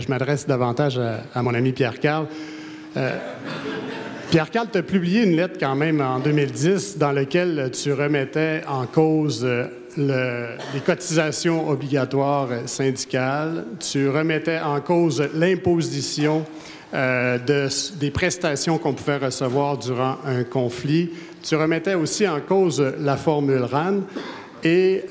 je m'adresse davantage à mon ami Pierre-Carl. Pierre-Carl, tu as publié une lettre quand même en 2010 dans laquelle tu remettais en cause les cotisations obligatoires syndicales. Tu remettais en cause l'imposition des prestations qu'on pouvait recevoir durant un conflit. Tu remettais aussi en cause la formule RAN et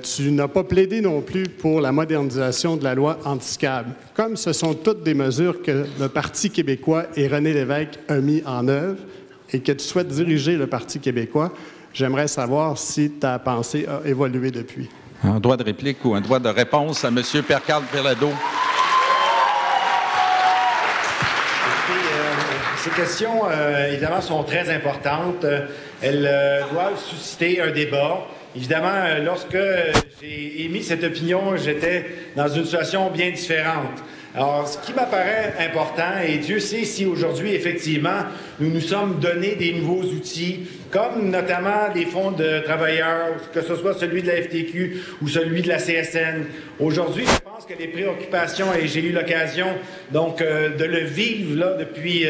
tu n'as pas plaidé non plus pour la modernisation de la loi anti-SCAB. Comme ce sont toutes des mesures que le Parti québécois et René Lévesque a mis en œuvre et que tu souhaites diriger le Parti québécois, j'aimerais savoir si ta pensée a évolué depuis. Un droit de réplique ou un droit de réponse à M. Pierre-Carl Péladeau. Ces questions, évidemment, sont très importantes. Elles doivent susciter un débat. Évidemment, lorsque j'ai émis cette opinion, j'étais dans une situation bien différente. Alors, ce qui m'apparaît important, et Dieu sait si aujourd'hui, effectivement, nous nous sommes donné des nouveaux outils, comme notamment des fonds de travailleurs, que ce soit celui de la FTQ ou celui de la CSN. Aujourd'hui, je pense que les préoccupations, et j'ai eu l'occasion donc de le vivre là, depuis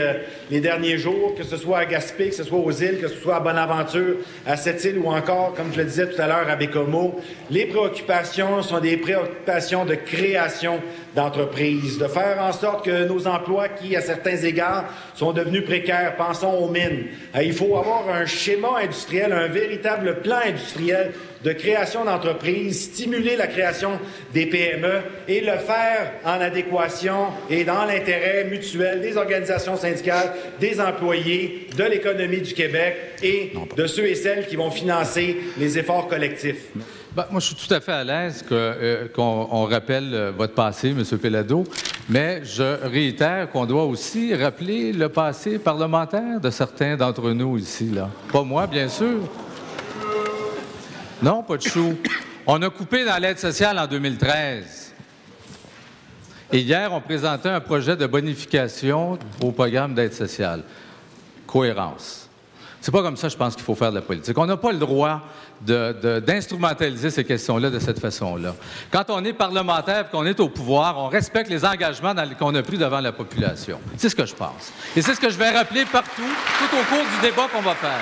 les derniers jours, que ce soit à Gaspé, que ce soit aux îles, que ce soit à Bonaventure, à Sept-Îles ou encore, comme je le disais tout à l'heure, à Bécomo, les préoccupations sont des préoccupations de création d'entreprises, de faire en sorte que nos emplois qui, à certains égards, sont devenus précaires, pensons aux mines. Il faut avoir un schéma industriel, un véritable plan industriel de création d'entreprises, stimuler la création des PME et le faire en adéquation et dans l'intérêt mutuel des organisations syndicales, des employés, de l'économie du Québec et de ceux et celles qui vont financer les efforts collectifs. Ben, moi, je suis tout à fait à l'aise qu'on rappelle votre passé, M. Péladeau, mais je réitère qu'on doit aussi rappeler le passé parlementaire de certains d'entre nous ici, là. Pas moi, bien sûr. Non, pas de chou. On a coupé dans l'aide sociale en 2013. Et hier, on présentait un projet de bonification au programme d'aide sociale. Cohérence. C'est pas comme ça, je pense, qu'il faut faire de la politique. On n'a pas le droit d'instrumentaliser ces questions-là de cette façon-là. Quand on est parlementaire et qu'on est au pouvoir, on respecte les engagements qu'on a pris devant la population. C'est ce que je pense. Et c'est ce que je vais rappeler partout, tout au cours du débat qu'on va faire.